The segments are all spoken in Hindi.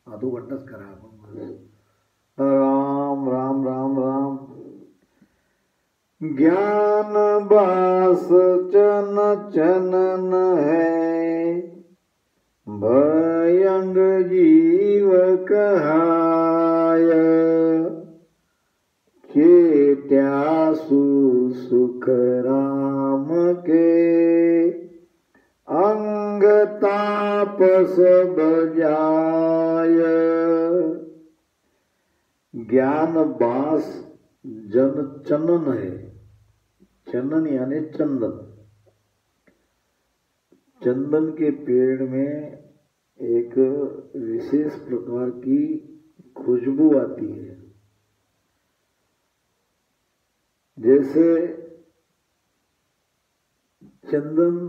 आधो घंटा करा राम राम राम राम। ज्ञान बास चन चनन है, भयंग जीव कहाय। चेत्यासु सुख राम के, अंग तापस बजाय। ज्ञान बास जन चनन है, चनन यानी चंदन। चंदन के पेड़ में एक विशेष प्रकार की खुशबू आती है। जैसे चंदन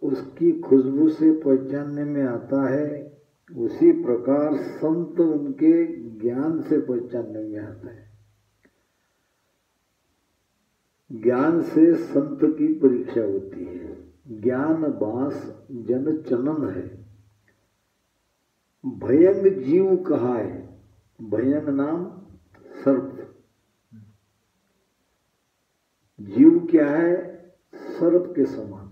उसकी खुशबू से पहचानने में आता है, उसी प्रकार संत उनके ज्ञान से पहचानने में आता है। ज्ञान से संत की परीक्षा होती है। ज्ञान बास जन चनन है, भयंग जीव कहा है। भयंग नाम सर्प, जीव क्या है? सर्प के समान।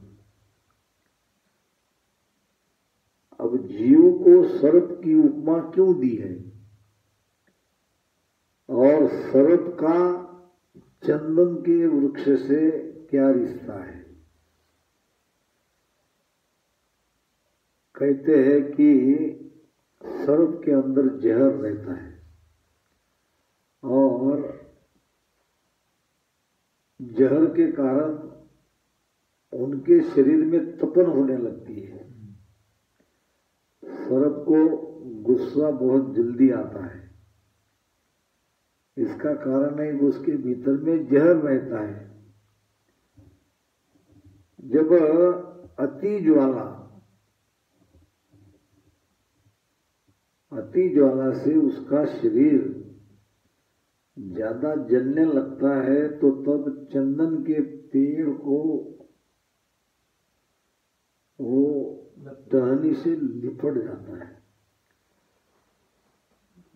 अब जीव को सर्प की उपमा क्यों दी है, और सर्प का चंदन के वृक्ष से क्या रिश्ता है? कहते हैं कि सर्प के अंदर जहर रहता है और जहर के कारण उनके शरीर में तपन होने लगती है। सर्प को गुस्सा बहुत जल्दी आता है। इसका कारण है कि उसके भीतर में जहर रहता है। जब अति ज्वाला से उसका शरीर ज्यादा जलने लगता है, तो तब चंदन के पेड़ को वो टहनी से लिपट जाता है,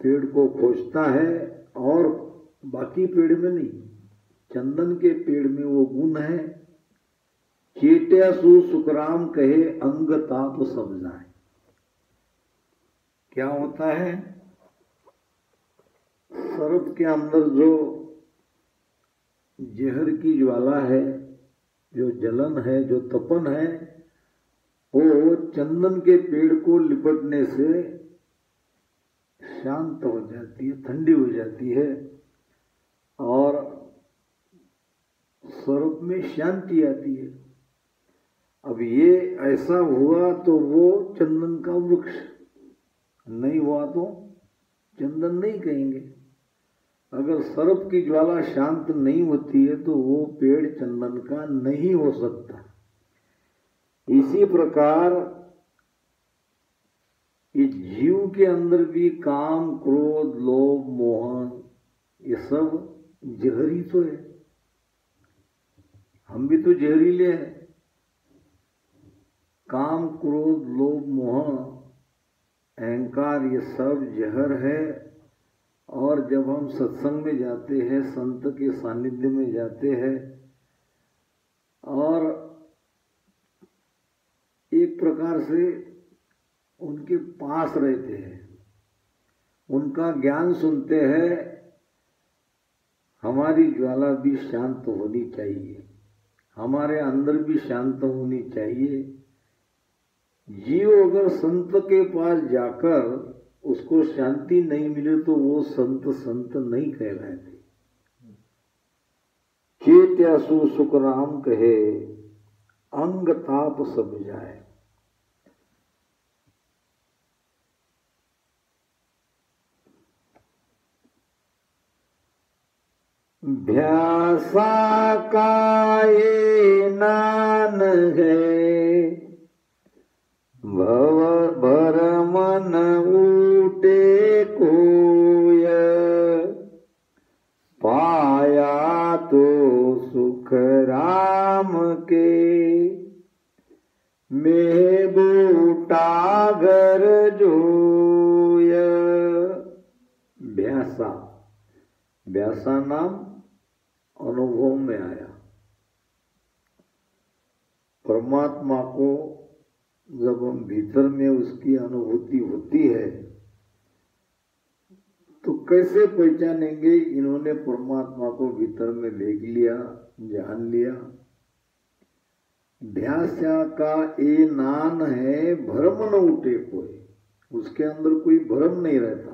पेड़ को खोजता है, और बाकी पेड़ में नहीं, चंदन के पेड़ में वो गुण है। चेत्यासु सुखराम कहे, अंग ताप सब जाए। क्या होता है? सर्प के अंदर जो जहर की ज्वाला है, जो जलन है, जो तपन है, वो चंदन के पेड़ को लिपटने से शांत हो जाती है, ठंडी हो जाती है, और सर्प में शांति आती है। अब ये ऐसा हुआ तो वो चंदन का वृक्ष, नहीं हुआ तो चंदन नहीं कहेंगे। अगर सर्प की ज्वाला शांत नहीं होती है तो वो पेड़ चंदन का नहीं हो सकता। इसी प्रकार इस जीव के अंदर भी काम, क्रोध, लोभ, मोह, ये सब जहरी तो है। हम भी तो जहरीले हैं। काम, क्रोध, लोभ, मोह, अहंकार, ये सब जहर है। और जब हम सत्संग में जाते हैं, संत के सानिध्य में जाते हैं, और एक प्रकार से उनके पास रहते हैं, उनका ज्ञान सुनते हैं, हमारी ज्वाला भी शांत होनी चाहिए, हमारे अंदर भी शांत होनी चाहिए। जीव अगर संत के पास जाकर उसको शांति नहीं मिले तो वो संत नहीं कहलाते। चेत्यासु सुखराम कहे, अंग ताप सब जाए। भ्यासा काये नान है, भव भर मन ऊटे कोय। पाया तो सुख राम के, मैं बूटा घर जोय। व्यासा, व्यासा नाम अनुभव में आया। परमात्मा को जब हम भीतर में उसकी अनुभूति होती है तो कैसे पहचानेंगे इन्होंने परमात्मा को भीतर में देख लिया, जान लिया। ध्यासा का ए नान है भ्रम न उठे कोई, उसके अंदर कोई भ्रम नहीं रहता।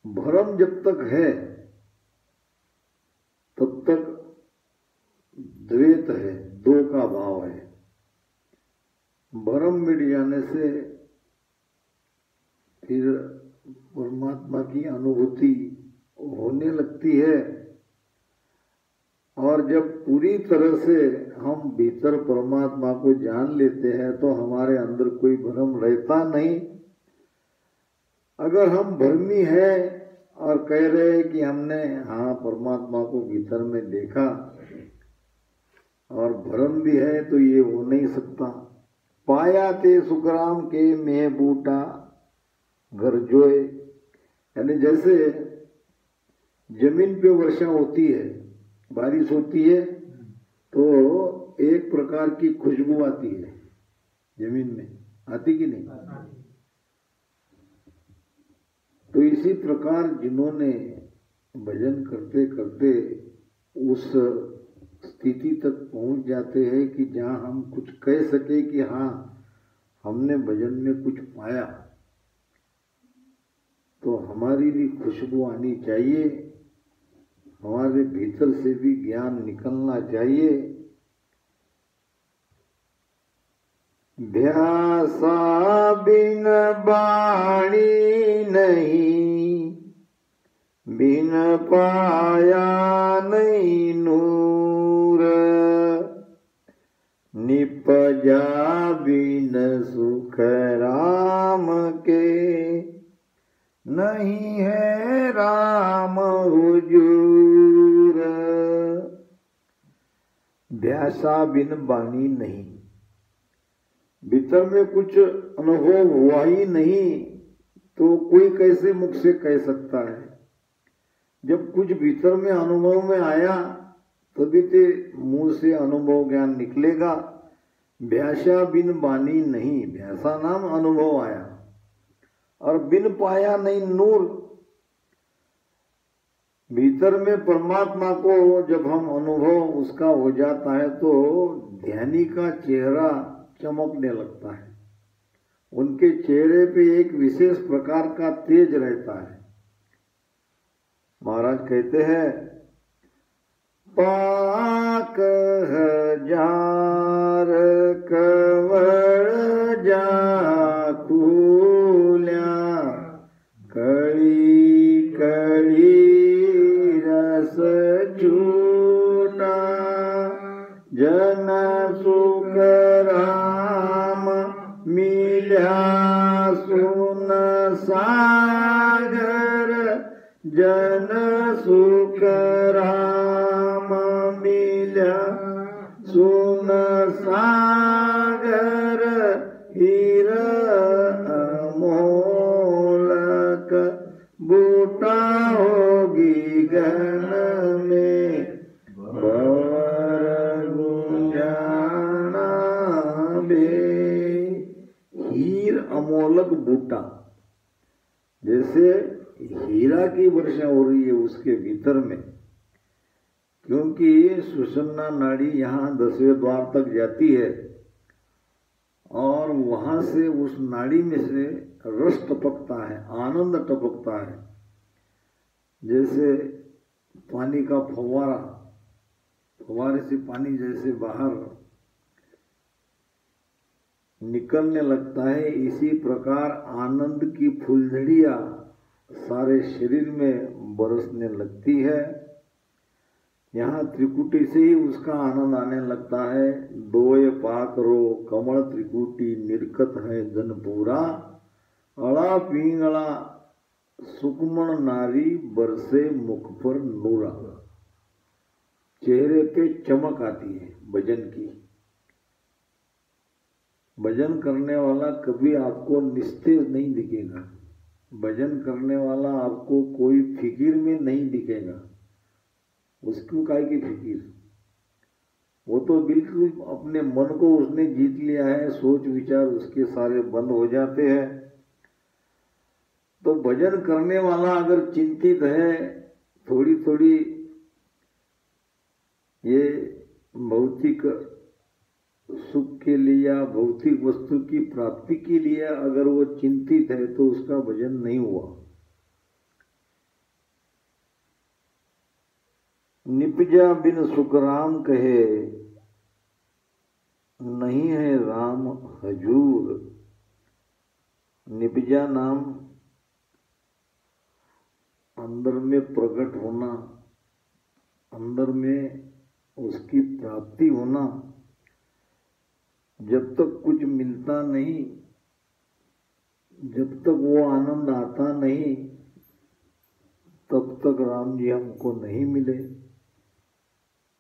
भ्रम जब तक है तब तक द्वैत है, दो का भाव है। भ्रम मिट जाने से फिर परमात्मा की अनुभूति होने लगती है। और जब पूरी तरह से हम भीतर परमात्मा को जान लेते हैं तो हमारे अंदर कोई भ्रम रहता नहीं। अगर हम भ्रमी है और कह रहे हैं कि हमने हाँ परमात्मा को भीतर में देखा और भ्रम भी है तो ये हो नहीं सकता। पाया ते सुखराम के में बूटा घर जोए, यानी जैसे जमीन पे वर्षा होती है, बारिश होती है तो एक प्रकार की खुशबू आती है जमीन में, आती कि नहीं? तो इसी प्रकार जिन्होंने भजन करते करते उस स्थिति तक पहुंच जाते हैं कि जहां हम कुछ कह सके कि हाँ हमने भजन में कुछ पाया, तो हमारी भी खुशबू आनी चाहिए, हमारे भीतर से भी ज्ञान निकलना चाहिए। ध्यासा बिन बाणी नहीं, बिन पाया नहीं नूर, निपजा बिन सुख राम के, नहीं है राम हुजूर। ध्यासा बिन बाणी नहीं, भीतर में कुछ अनुभव हुआ ही नहीं तो कोई कैसे मुख से कह सकता है? जब कुछ भीतर में अनुभव में आया तभी ते मुंह से अनुभव ज्ञान निकलेगा। भ्यासा बिन बानी नहीं, भ्यासा नाम अनुभव आया, और बिन पाया नहीं नूर। भीतर में परमात्मा को जब हम अनुभव उसका हो जाता है तो ध्यानी का चेहरा चमकने लगता है, उनके चेहरे पे एक विशेष प्रकार का तेज रहता है। महाराज कहते हैं पाक हजार कवड़ जा खुल्या, कड़ी कड़ी रस झूठा, जन सुख राम मिल्या सुन सागर, जन सुख राम मिल्या सुन सागर, हीर अमोलक बूटा होगी गन में, भंवर गुंजाना बे। हीर अमोलक बूटा, जैसे हीरा की वर्षा हो रही है उसके भीतर में, क्योंकि सुषुम्ना नाड़ी यहाँ 10वें द्वार तक जाती है और वहां से उस नाड़ी में से रस टपकता है, आनंद टपकता है। जैसे पानी का फव्वारा, फव्वारे से पानी जैसे बाहर निकलने लगता है, इसी प्रकार आनंद की फुलझड़ियां सारे शरीर में बरसने लगती है। यहाँ त्रिकुटी से ही उसका आनंद आने लगता है। दोय पाकरो कमल त्रिकुटी निर्कत है जनपूरा, अड़ा पिंगला सुकमण नारी बरसे मुख पर नूरा। चेहरे पे चमक आती है भजन की। भजन करने वाला कभी आपको निस्तेज नहीं दिखेगा, भजन करने वाला आपको कोई फिकीर में नहीं दिखेगा। उसको काहे की फिकीर, वो तो बिल्कुल अपने मन को उसने जीत लिया है, सोच विचार उसके सारे बंद हो जाते हैं। तो भजन करने वाला अगर चिंतित है थोड़ी थोड़ी ये भौतिक सुख के लिए या भौतिक वस्तु की प्राप्ति के लिए अगर वो चिंतित है तो उसका भजन नहीं हुआ। निपजा बिन सुख राम कहे, नहीं है राम हजूर। निपजा नाम अंदर में प्रकट होना, अंदर में उसकी प्राप्ति होना। जब तक कुछ मिलता नहीं, जब तक वो आनंद आता नहीं, तब तक राम जी हमको नहीं मिले।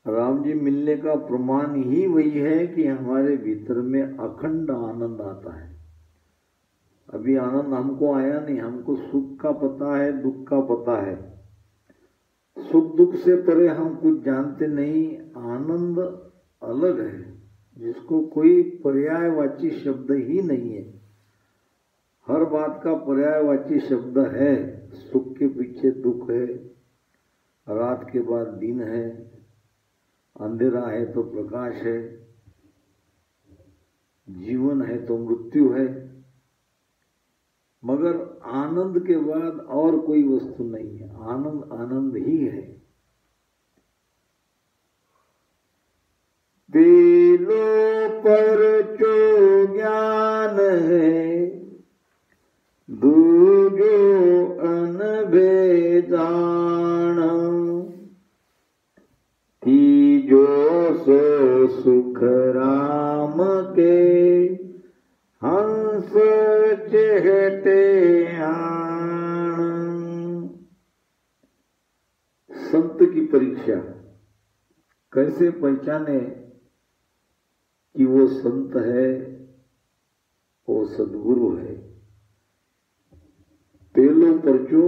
राम जी मिलने का प्रमाण ही वही है कि हमारे भीतर में अखंड आनंद आता है। अभी आनंद हमको आया नहीं, हमको सुख का पता है, दुख का पता है। सुख दुख से परे हम कुछ जानते नहीं। आनंद अलग है जिसको कोई पर्यायवाची शब्द ही नहीं है। हर बात का पर्यायवाची शब्द है। सुख के पीछे दुख है, रात के बाद दिन है, अंधेरा है तो प्रकाश है, जीवन है तो मृत्यु है, मगर आनंद के बाद और कोई वस्तु नहीं है। आनंद आनंद ही है। पेलो पर जो ज्ञान है, दूजो अनभेदान, तीजो सो सुख राम के, हंस चहटे आन। संत की परीक्षा कैसे पहचाने कि वो संत है, वो सद्गुरु है। पहलो परचो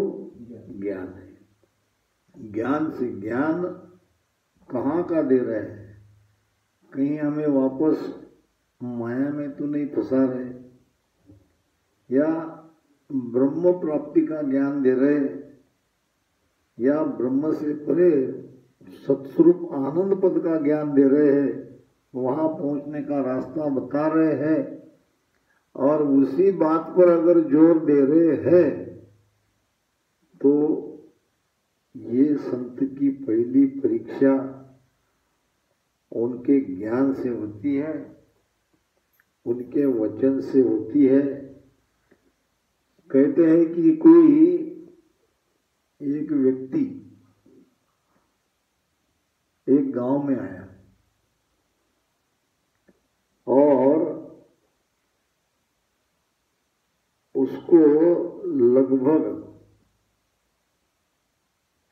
ज्ञान है। ज्ञान से ज्ञान कहाँ का दे रहे हैं? कहीं हमें वापस माया में तो नहीं फंसा रहे, या ब्रह्म प्राप्ति का ज्ञान दे रहे, या ब्रह्म से परे सत्स्वरूप आनंद पद का ज्ञान दे रहे हैं, वहां पहुंचने का रास्ता बता रहे हैं, और उसी बात पर अगर जोर दे रहे हैं तो ये संत की पहली परीक्षा उनके ज्ञान से होती है, उनके वचन से होती है। कहते हैं कि कोई एक व्यक्ति एक गांव में आया और उसको लगभग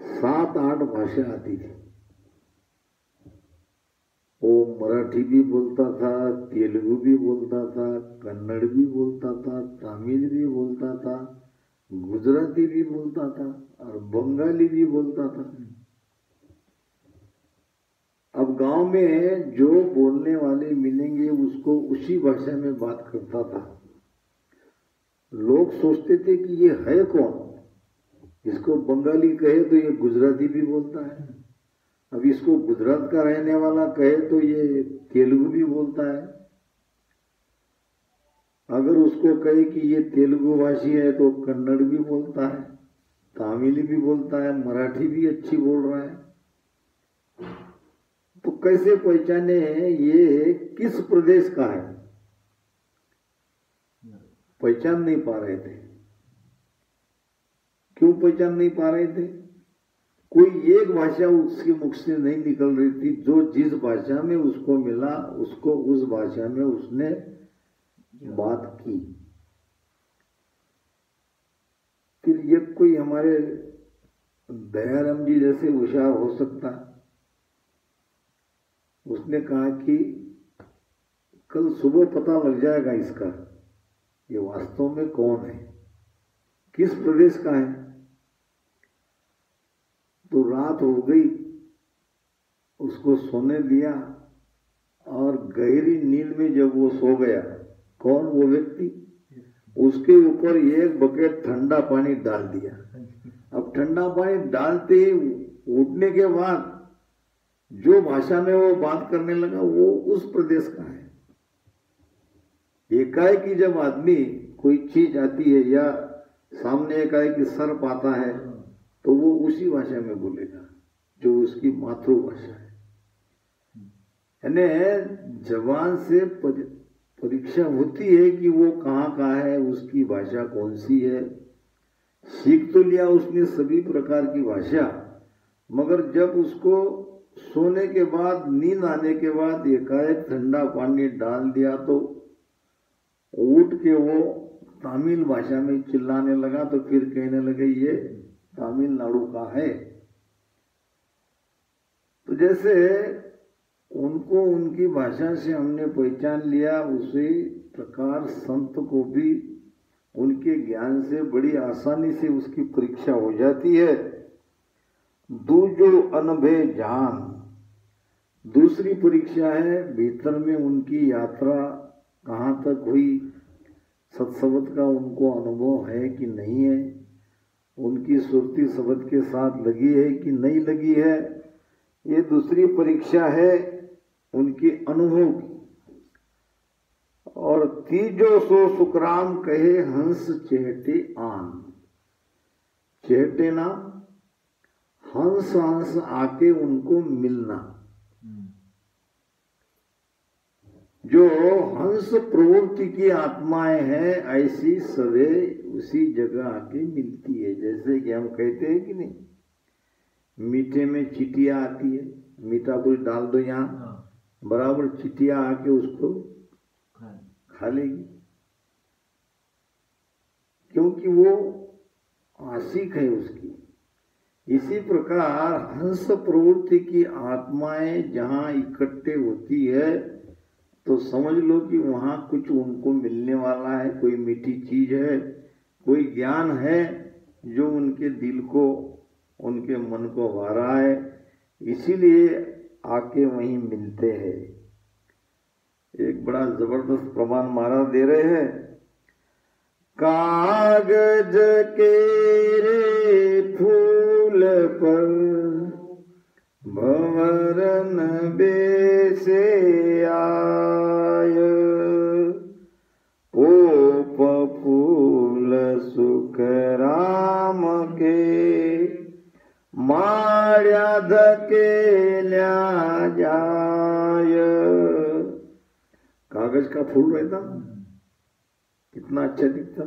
7-8 भाषा आती थी। वो मराठी भी बोलता था, तेलुगु भी बोलता था, कन्नड़ भी बोलता था, तमिल भी बोलता था, गुजराती भी बोलता था और बंगाली भी बोलता था। अब गांव में जो बोलने वाले मिलेंगे उसको उसी भाषा में बात करता था। लोग सोचते थे कि ये है कौन? इसको बंगाली कहे तो ये गुजराती भी बोलता है, अब इसको गुजरात का रहने वाला कहे तो ये तेलुगु भी बोलता है, अगर उसको कहे कि ये तेलुगु भाषी है तो कन्नड़ भी बोलता है, तमिल भी बोलता है, मराठी भी अच्छी बोल रहा है। तो कैसे पहचाने ये किस प्रदेश का है? पहचान नहीं पा रहे थे। क्यों पहचान नहीं पा रहे थे? कोई एक भाषा उसके मुख से नहीं निकल रही थी। जो जिस भाषा में उसको मिला उसको उस भाषा में उसने बात की। फिर ये कोई हमारे दयाराम जी जैसे होशियार हो सकता? उसने कहा कि कल सुबह पता लग जाएगा इसका, ये वास्तव में कौन है। किस प्रदेश का है। तो रात हो गई, उसको सोने दिया और गहरी नींद में जब वो सो गया, कौन वो व्यक्ति, उसके ऊपर एक बकेट ठंडा पानी डाल दिया। अब ठंडा पानी डालते ही उठने के बाद जो भाषा में वो बात करने लगा वो उस प्रदेश का है। एकाएकी जब आदमी कोई चीज आती है या सामने एकाएकी सर्प आता है तो वो उसी भाषा में बोलेगा जो उसकी मातृभाषा है। यानी जबान से परीक्षा होती है कि वो कहाँ का है, उसकी भाषा कौन सी है। सीख तो लिया उसने सभी प्रकार की भाषा, मगर जब उसको सोने के बाद, नींद आने के बाद एकाएक ठंडा पानी डाल दिया तो उठ के वो तमिल भाषा में चिल्लाने लगा। तो फिर कहने लगे ये तमिलनाडु का है। तो जैसे उनको उनकी भाषा से हमने पहचान लिया, उसी प्रकार संत को भी उनके ज्ञान से बड़ी आसानी से उसकी परीक्षा हो जाती है। दूजो अनभे जान, दूसरी परीक्षा है भीतर में उनकी यात्रा कहाँ तक हुई, सत्संग का उनको अनुभव है कि नहीं है, उनकी सुरती शब्द के साथ लगी है कि नहीं लगी है। ये दूसरी परीक्षा है उनके अनुभव की। और तीजो सो सुखराम कहे हंस चेहटे आन, चेहटे ना हंस हंस आके उनको मिलना। जो हंस प्रवृत्ति की आत्माएं हैं ऐसी सवे उसी जगह आके मिलती है। जैसे कि हम कहते हैं कि नहीं, मीठे में चिटिया आती है, मीठा कुछ डाल दो यहाँ, बराबर चिटिया आके उसको खा लेगी, क्योंकि वो आशिक है उसकी। इसी प्रकार हंस प्रवृत्ति की आत्माएं जहाँ इकट्ठे होती है तो समझ लो कि वहाँ कुछ उनको मिलने वाला है, कोई मीठी चीज है, कोई ज्ञान है जो उनके दिल को, उनके मन को भा रहा है, इसीलिए आके वहीं मिलते हैं। एक बड़ा जबरदस्त प्रमाण महाराज दे रहे हैं। कागज के रे फूल पर भंवरन बेसे आय, पोप फूल सुख राम के मार्या धकेल्या जाय। कागज का फूल रहता कितना अच्छा दिखता।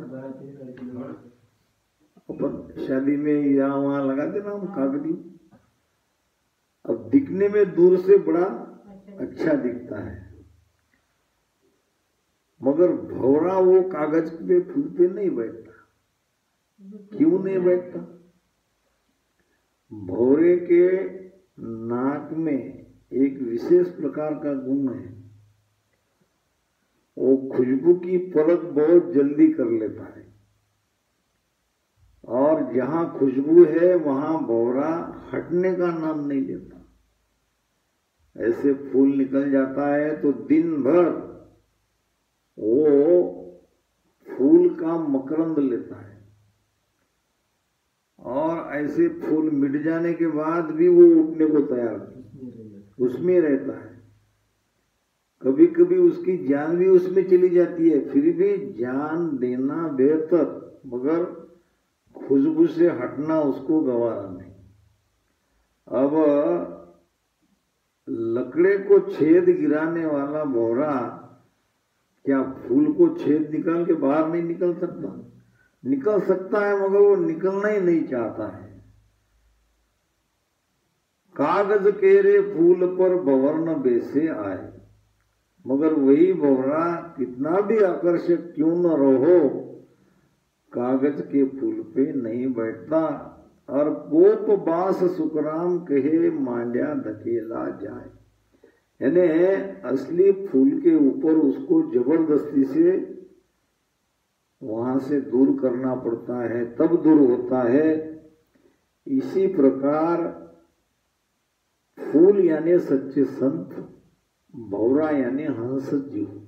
अपन शादी में यहाँ वहां लगाते ना हम कागजी, अब दिखने में दूर से बड़ा अच्छा दिखता है, मगर भौरा वो कागज पे फूल पे नहीं बैठता। क्यों नहीं बैठता? भौरे के नाक में एक विशेष प्रकार का गुण है, वो खुशबू की परख बहुत जल्दी कर लेता है, और जहां खुशबू है वहां भौरा हटने का नाम नहीं लेता। ऐसे फूल निकल जाता है तो दिन भर वो फूल का मकरंद लेता है, और ऐसे फूल मिट जाने के बाद भी वो उठने को तैयार उसमें रहता है। कभी कभी उसकी जान भी उसमें चली जाती है, फिर भी जान देना बेहतर, मगर खुशबू से हटना उसको गवारा नहीं। अब लकड़े को छेद गिराने वाला भौरा क्या फूल को छेद निकाल के बाहर नहीं निकल सकता? निकल सकता है, मगर वो निकलना ही नहीं चाहता है। कागज केरे फूल पर भंवरन बेसे आए, मगर वही भौरा कितना भी आकर्षक क्यों न रहो, कागज के फूल पे नहीं बैठता। और पोप बास सुखराम कहे मांड्या धकेला जाए, यानी असली फूल के ऊपर उसको जबरदस्ती से वहां से दूर करना पड़ता है, तब दूर होता है। इसी प्रकार फूल यानी सच्चे संत, भौरा यानी हंस जीव।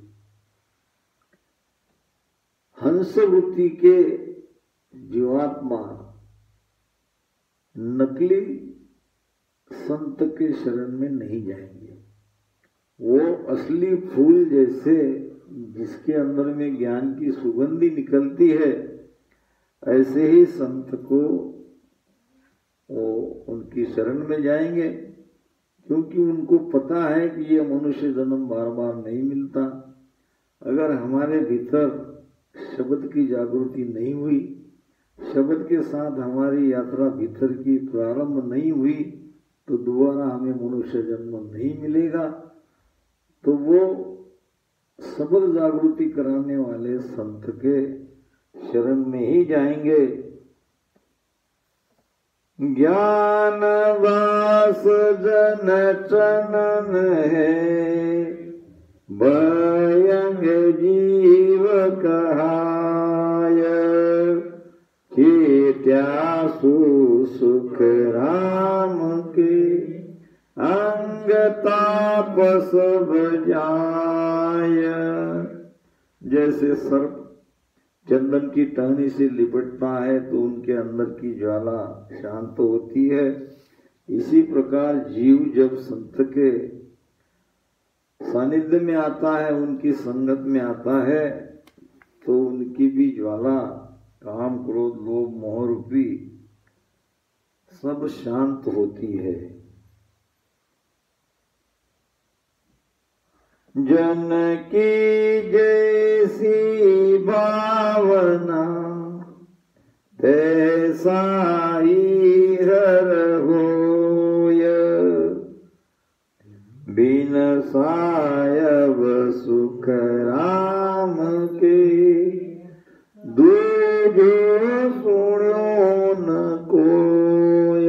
हंस वृत्ति के जीवात्मा नकली संत के शरण में नहीं जाएंगे। वो असली फूल जैसे जिसके अंदर में ज्ञान की सुगंधी निकलती है, ऐसे ही संत को वो उनकी शरण में जाएंगे, क्योंकि उनको पता है कि ये मनुष्य जन्म बार बार नहीं मिलता। अगर हमारे भीतर शब्द की जागृति नहीं हुई, शब्द के साथ हमारी यात्रा भीतर की प्रारंभ नहीं हुई, तो दोबारा हमें मनुष्य जन्म नहीं मिलेगा। तो वो शब्द जागृति कराने वाले संत के शरण में ही जाएंगे। ज्ञान वास जन चनन है, भयंग जीव कहाय, चेत्यासु सुख राम के, अंग तापस जाय। जैसे सर्प चंदन की टहनी से लिपटता है तो उनके अंदर की ज्वाला शांत होती है। इसी प्रकार जीव जब संत के सानिध्य में आता है, उनकी संगत में आता है, तो उनकी भी ज्वाला काम क्रोध लोभ मोह रूपी सब शांत होती है। जन की जैसी भावना तैसा ही हर होय, बिन सायब सुख राम के, दूजो सुण्यो न कोय।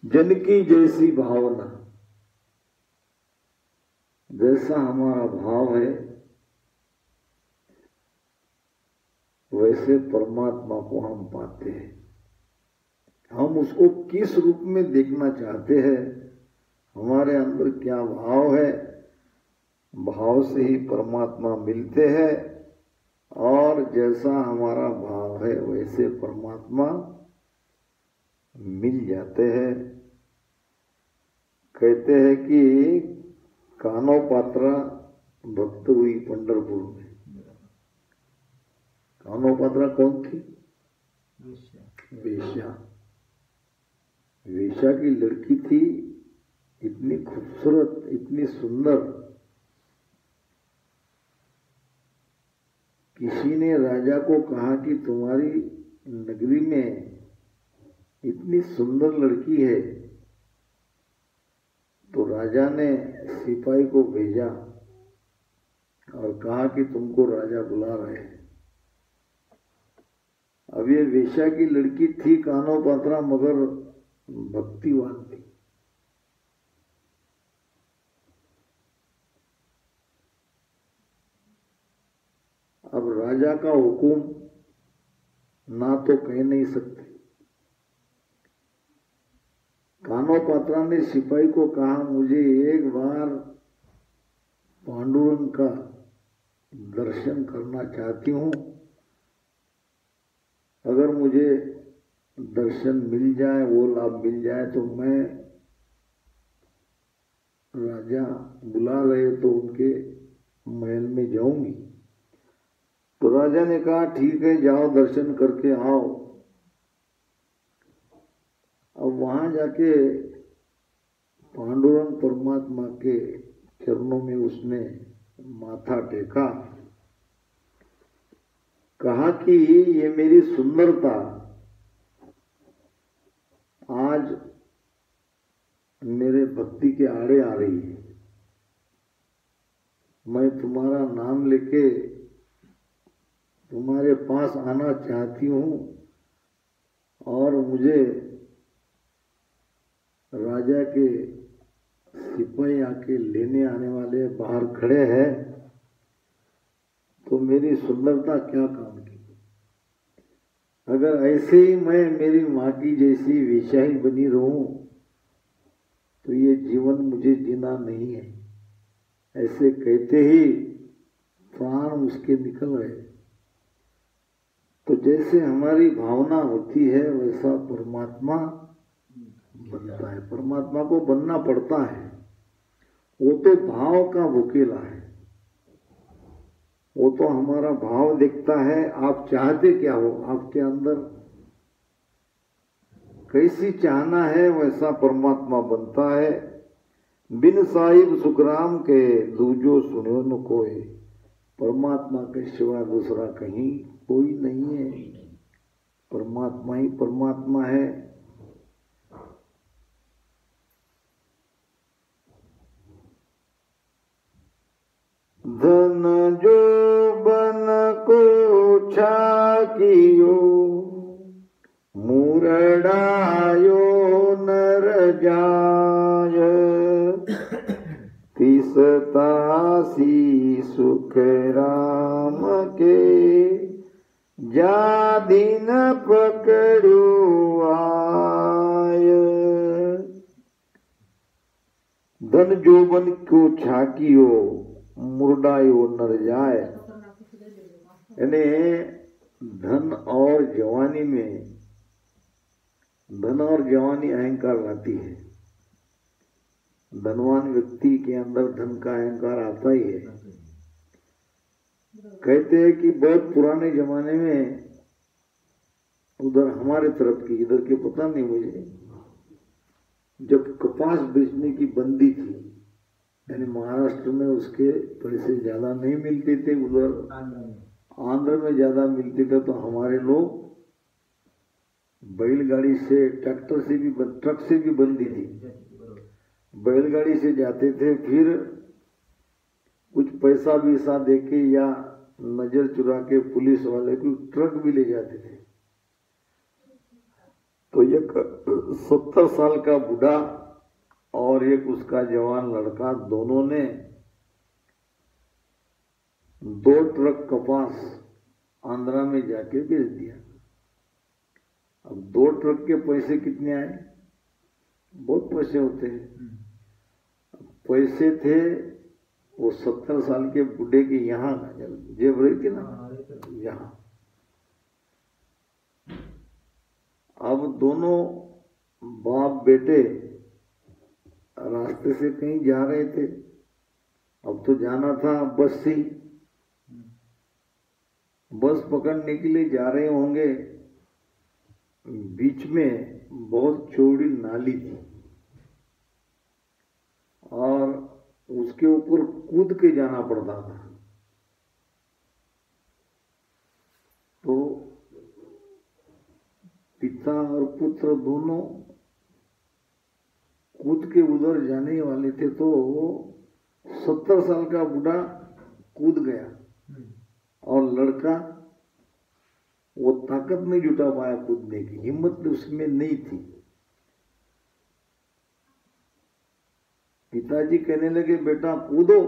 जन की जैसी भावना, जैसा हमारा भाव है वैसे परमात्मा को हम पाते हैं। हम उसको किस रूप में देखना चाहते हैं, हमारे अंदर क्या भाव है, भाव से ही परमात्मा मिलते हैं। और जैसा हमारा भाव है वैसे परमात्मा मिल जाते हैं। कहते हैं कि कानोपात्रा भक्त हुई पंढरपुर में। कानोपात्रा कौन थी? वेश्या। वेश्या की लड़की थी, इतनी खूबसूरत, इतनी सुंदर। किसी ने राजा को कहा कि तुम्हारी नगरी में इतनी सुंदर लड़की है, तो राजा ने सिपाही को भेजा और कहा कि तुमको राजा बुला रहे हैं। अब ये वेश्या की लड़की थी कानोपात्रा, मगर भक्तिवान थी। अब राजा का हुक्म ना तो कह नहीं सकते। कानोपात्रा ने सिपाही को कहा, मुझे एक बार पांडुरंग का दर्शन करना चाहती हूँ, अगर मुझे दर्शन मिल जाए, वो लाभ मिल जाए, तो मैं राजा बुला रहे तो उनके महल में जाऊंगी। तो राजा ने कहा ठीक है, जाओ दर्शन करके आओ। अब वहां जाके पांडुरंग परमात्मा के चरणों में उसने माथा टेका, कहा कि ये मेरी सुंदरता आज मेरे भक्ति के आड़े आ रही है। मैं तुम्हारा नाम लेके तुम्हारे पास आना चाहती हूँ, और मुझे राजा के सिपाही आके लेने आने वाले बाहर खड़े हैं, तो मेरी सुंदरता क्या काम की। अगर ऐसे ही मैं मेरी माँ की जैसी वेश्याही बनी रहूं तो ये जीवन मुझे जीना नहीं है। ऐसे कहते ही प्राण उसके निकल गए। तो जैसे हमारी भावना होती है वैसा परमात्मा बनता है। परमात्मा को बनना पड़ता है। वो तो भाव का वकीला है। वो तो हमारा भाव देखता है आप चाहते क्या हो, आपके अंदर कैसी चाहना है वैसा परमात्मा बनता है। बिन साहिब सुखराम के दूजो सुनो न कोई। परमात्मा के सिवा दूसरा कहीं कोई नहीं है। परमात्मा ही परमात्मा है। धन जो बन को छाकियो मुरड़ायो नर जाय। तिसतासी सुख राम के जा दिन पकड़ो आय। धन जोबन को छाकियो मुरडायो नर जाए। यानी धन और जवानी में, धन और जवानी अहंकार लाती है। धनवान व्यक्ति के अंदर धन का अहंकार आता ही है। कहते हैं कि बहुत पुराने जमाने में, उधर हमारे तरफ की, इधर के पता नहीं मुझे, जब कपास बेचने की बंदी थी, यानी महाराष्ट्र में उसके पैसे ज्यादा नहीं मिलते थे, उधर आंध्र में ज्यादा मिलते थे, तो हमारे लोग बैलगाड़ी से, ट्रैक्टर से भी, ट्रक से भी बंदी थी, बैलगाड़ी से जाते थे। फिर कुछ पैसा वैसा देके या नजर चुरा के पुलिस वाले को ट्रक भी ले जाते थे। तो एक 70 साल का बूढ़ा और एक उसका जवान लड़का, दोनों ने 2 ट्रक कपास आंध्रा में जाके बेच दिया। अब 2 ट्रक के पैसे कितने आए? बहुत पैसे होते हैं। पैसे थे वो 70 साल के बूढ़े के यहाँ जेब रही थी ना, यहाँ। अब दोनों बाप बेटे रास्ते से कहीं जा रहे थे। अब तो जाना था बस से, बस पकड़ने के लिए जा रहे होंगे। बीच में बहुत चौड़ी नाली थी और उसके ऊपर कूद के जाना पड़ता था। तो पिता और पुत्र दोनों कूद के उधर जाने वाले थे, तो 70 साल का बूढ़ा कूद गया और लड़का वो ताकत नहीं जुटा पाया, कूदने की हिम्मत उसमें नहीं थी। पिताजी कहने लगे बेटा कूदो।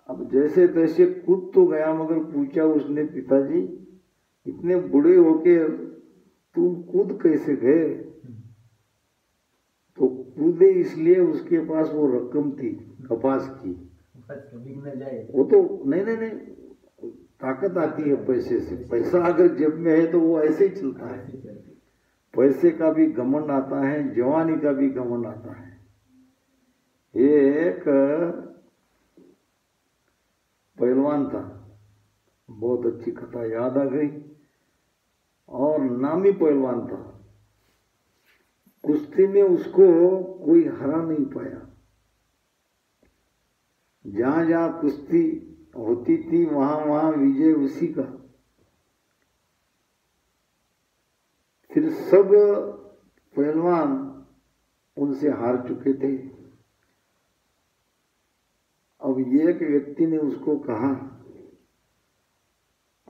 अब जैसे तैसे कूद तो गया, मगर पूछा उसने, पिताजी इतने बूढ़े होके तुम कूद कैसे गए? तो कूदे इसलिए उसके पास वो रकम थी कपास की। वो तो नहीं, ताकत आती है पैसे से। पैसा अगर जेब में है तो वो ऐसे ही चलता है। पैसे का भी घमंड आता है, जवानी का भी घमंड आता है। एक पहलवान था, बहुत अच्छी कथा याद आ गई, और नामी पहलवान था। कुश्ती में उसको कोई हरा नहीं पाया। जहां जहां कुश्ती होती थी वहां वहां विजय उसी का। फिर सब पहलवान उनसे हार चुके थे। अब एक व्यक्ति ने उसको कहा,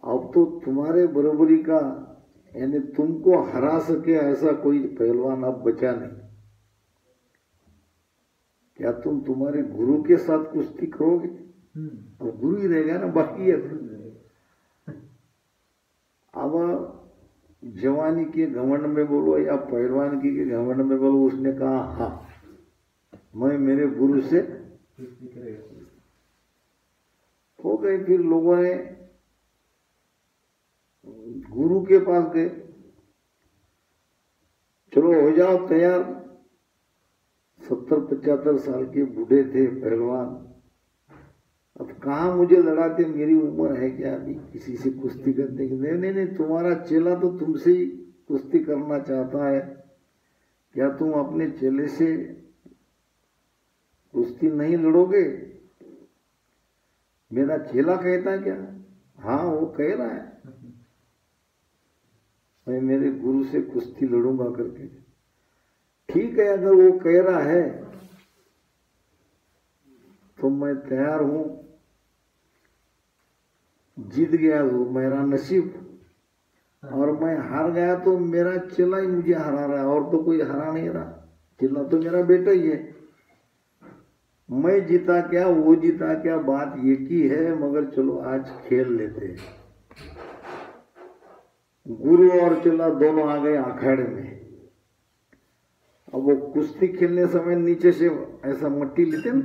अब तो तुम्हारे बराबरी का, यानी तुमको हरा सके ऐसा कोई पहलवान अब बचा नहीं। क्या तुम तुम्हारे गुरु के साथ कुश्ती करोगे? तो गुरु ही रहेगा ना, बाकी है। अब जवानी के घमंड में बोलो या पहलवानगी के घमंड में बोलो, उसने कहा हाँ मैं मेरे गुरु से हो गए। फिर लोगों ने गुरु के पास गए, चलो हो जाओ तैयार। 70-75 साल के बूढ़े थे पहलवान। अब कहाँ मुझे लड़ाते, मेरी उम्र है क्या अभी किसी से कुश्ती करने की? नहीं नहीं, तुम्हारा चेला तो तुमसे ही कुश्ती करना चाहता है, क्या तुम अपने चेले से कुश्ती नहीं लड़ोगे? मेरा चेला कहता है क्या? हाँ वो कह रहा है मैं मेरे गुरु से कुश्ती लड़ूंगा करके। ठीक है, अगर वो कह रहा है तो मैं तैयार हूं। जीत गया वो मेरा नसीब, और मैं हार गया तो मेरा चेला ही मुझे हरा रहा है, और तो कोई हरा नहीं रहा। चेला तो मेरा बेटा ही है। मैं जीता क्या वो जीता क्या, बात एक ही है, मगर चलो आज खेल लेते हैं। गुरु और चेला दोनों आ गए अखाड़े में। अब वो कुश्ती खेलने समय नीचे से ऐसा मट्टी लेते ना,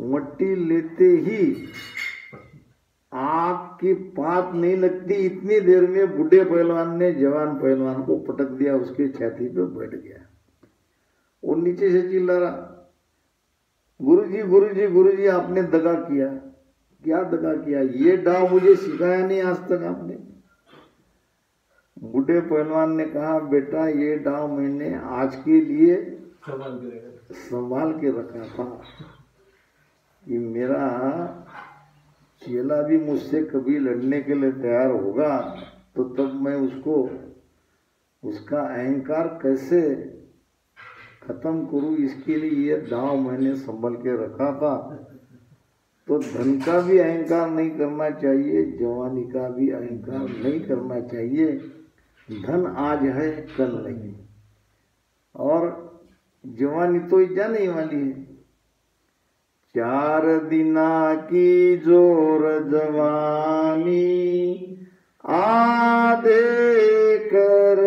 मट्टी लेते ही आग की पात नहीं लगती, इतनी देर में बूढ़े पहलवान ने जवान पहलवान को पटक दिया, उसकी छाती पे बैठ गया। वो नीचे से चिल्ला रहा, गुरुजी गुरुजी गुरुजी आपने दगा किया। क्या दगा किया? ये डाव मुझे सिखाया नहीं आज तक आपने। बूढ़े पहलवान ने कहा, बेटा ये डाव मैंने आज के लिए संभाल के रखा था कि मेरा चेला भी मुझसे कभी लड़ने के लिए तैयार होगा तो तब मैं उसको उसका अहंकार कैसे खत्म करूं, इसके लिए ये दाव मैंने संभल के रखा था। तो धन का भी अहंकार नहीं करना चाहिए, जवानी का भी अहंकार नहीं करना चाहिए। धन आज है कल नहीं, और जवानी तो जाने वाली है। 4 दिना की जोर जवानी आदे कर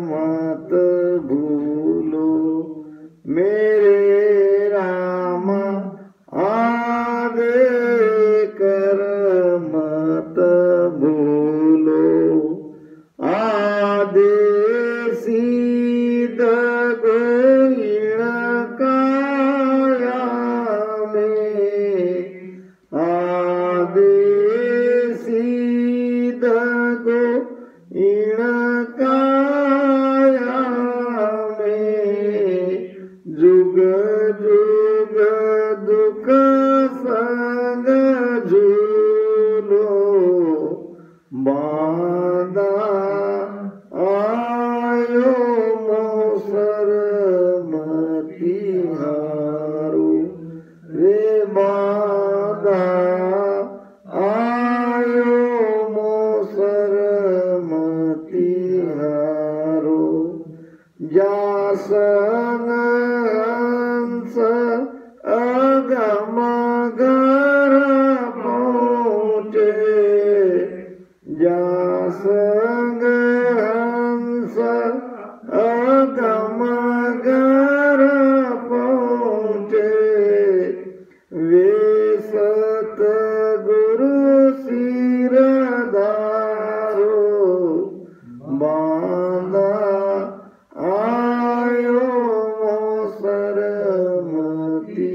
मत भूलो मेरे राम, आदे कर मत भूलो। आदे सीध गोइण काया में, आदे सीध गोइण काया में, जुग जुग दुख संग झूलो। बांधा आयो मोसर मती हारू रे, बांधा आयो मोसर मती हारू। जा संग हंस अगम घर पहुँचे, जा संग हंस अगम घर पहुँचे। वे सतगुरु सिर धारो, बांधा आयो मोसर मती